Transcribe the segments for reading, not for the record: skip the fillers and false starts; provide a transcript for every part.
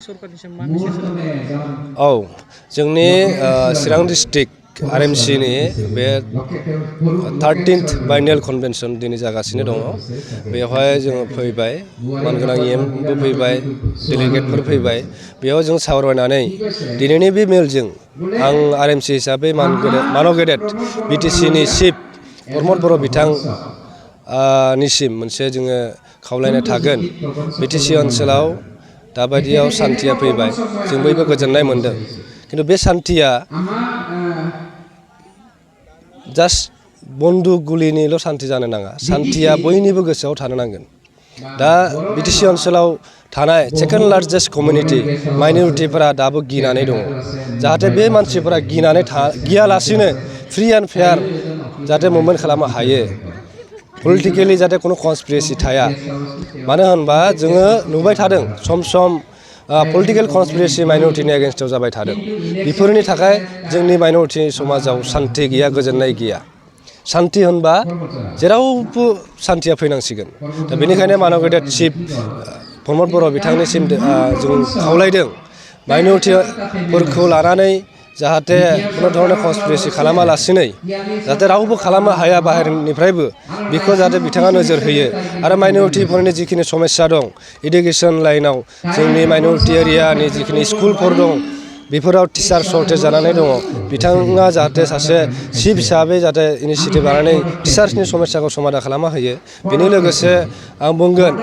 औ जोंनि चिरां district RMC नि बे 13th बाइनेल कन्वेन्सन दिनै जागासिनो दङ बेवहाय जोङो फैबाय मानगोनां EMबो फैबाय डेलिगेटफोर फैबाय बेयाव जों सावरायनानै दिनैनि बे मेलजों आं RMC हिसाबै मानव गेदेर BTC नि चिफ प्रमद बर' बिथां निसिम मोनसे जोङो खावलायनाय थागोन BTC ओनसोलाव दाबायदियाव सान्थिया फैबाय जों बयबो गोजोननाय मोनदों किन्तु बे सान्थिया जास्ट बन्दुक गुलिनिल' सान्थि जानो नाङा सान्थिया बयनिबो गोसोआव थानो नांगोन दा BTC ओनसोलाव थानाय सेकेन्ड लार्जेस्ट कमिउनिटि माइनरिटिफोरा दाबो गिनानै दङ जाहाथे बे मानसिफोरा गियालासिनो फ्रि एन्ड फेयार जाहाथे मुभमेन्ट खालामनो हायो पलिटिकेलि जाहाथे कोनो कनस्पिरेसि थाया मानो होनबा जोङो नुबाय थादों सम सम पलिटिकेल कनस्पिरेसि माइनरिटिनि एगेन्स्टआव जाबाय थादों बेफोरनि थाखाय जोंनि माइनरिटि समाजाव सान्थि गैया गोजोननाय गैया सान्थि होनबा जेरावबो सान्थिया फैनांसिगोन दा बेनिखायनो मानव गेदेर चिफ प्रमद बर' बिथांनिसिम जों खावलायदों माइनरिटिफोरखौ लानानै जाहाथे कोनो धरনের कनस्पिरेसि खालामालासिनो जाहाथे रावबो खालामनो हाया बाहेरनिफ्रायबो बेखौ जाहाथे बिथाङा नोजोर होयो आरो माइनरिटिफोरनि जिखिनि समस्या दं एडुकेसन लाइनाव जोंनि माइनरिटि एरियानि जिखिनि स्कुलफोर दं बेफोराव टिचार सर्टेज जानानै दङ बिथाङा जाहाथे सासे चिफ हिसाबै जाहाथे इनिशिएटिभ लानानै टिचार्सनि समस्याखौ समाधान खालामना होयो बेनि लोगोसे आं बुंगोन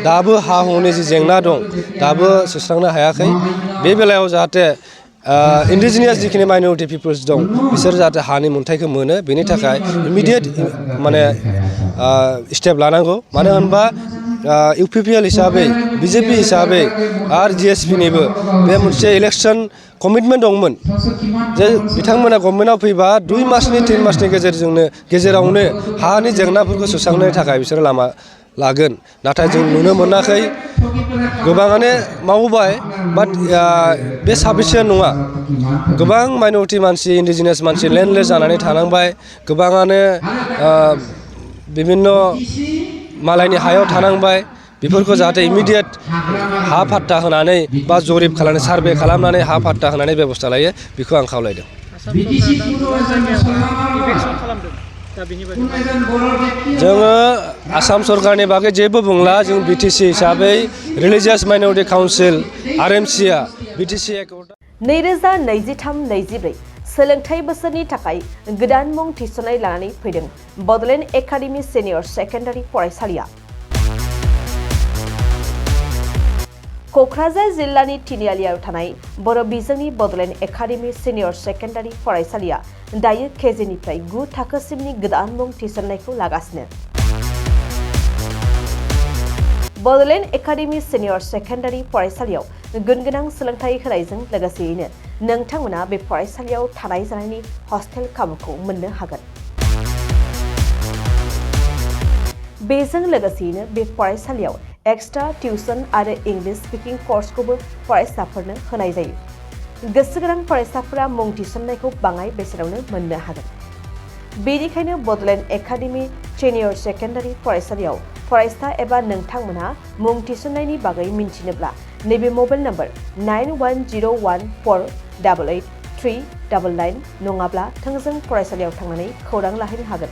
दाबो हा हुनि जि जेंना दं दाबो सुस्रांनो हायाखै बे बेलायाव जाहाथे इन्डिजिनियास जिखिनि माइनरिटि पिपल्स दं बिसोर जाहाथे हानि मोन्थायखौ मोनो बेनि थाखाय इमिडिएट माने स्टेप लानांगौ मानो होनबा UPPL हिसाबै BJP हिसाबै आरो GSP निबो बे मोनसे इलेक्शन कमिटमेन्ट दंमोन जे बिथांमोना गभर्नमेन्टआव फैबा 2 मासनि 3 मासनि गेजेरावनो हानि जेंनाफोरखौ सुस्रांनो थाखाय बिसोर लामा लागोन नाथाय जों नुनो मोनाखै गोबाङानो मावबाय बाट बे साफिसियेन्ट नङा गोबां माइनरिटि मानसि इन्डिजिनियास मानसि लेन्डलेस जानानै थानांबाय गोबाङानो बिभिन्न मालायनि हायाव थानांबाय बेफोरखौ जाहाथे इमिडिएट हा फाट्टा होनानै बा जरिब खालामनानै सार्भे खालामनानै हा फाट्टा होनानै बेबस्था लायो बेखौ आं खावलायदों जोङो आसाम सरकारनि बागै जेबो बुंला जों BTC हिसाबै रिलिजियास माइनरिटि काउन्सिल RMC आ BTC 2023-24 सोलोंथाइ बोसोरनि थाखाय गोदान मुं थिसननाय लानानै फैदों बडलेण्ड एकाडेमि सिनियर सेकेन्डारि फरायसालिया क'क्राझार जिल्लानि तिनिआलियाव थानाय बर' बिजोंनि बडलेण्ड एकाडेमि सिनियर सेकेन्डारि फरायसालिया दायो केजिनिफ्राय 9 थाखोसिमनि गोदान मुं थिसननायखौ लागासिनो बडलेण्ड एकाडेमि सिनियर सेकेन्डारि फरायसालियाव गुनगोनां सोलोंथाइ होनायजों लोगोसेयैनो नोंथांमोना बे फरायसालियाव थानाय जानायनि हस्टेल खाबुखौ मोननो हागोन बेजों लोगोसेयैनो बे फरायसालियाव एक्सट्रा टिउसन आरो इंलिश स्पिकिं कर्सखौबो फरायसाफोरनो होनाय जायो गोसो गोनां फरायसाफोरा मुं थिसननायखौ बाङाय बेसेनावनो मोननो हागोन बेनिखायनो बडलेण्ड एकाडेमि सिनियर सेकेन्डारि फरायसालियाव फरायसा एबा नोंथांमोनहा मुं थिसननायनि बागै मिन्थिनोब्ला नैबे मबाइल नम्बर 9101488399 नङाब्ला थोंजों फरायसालियाव थांनानै खौरां लाहैनो हागोन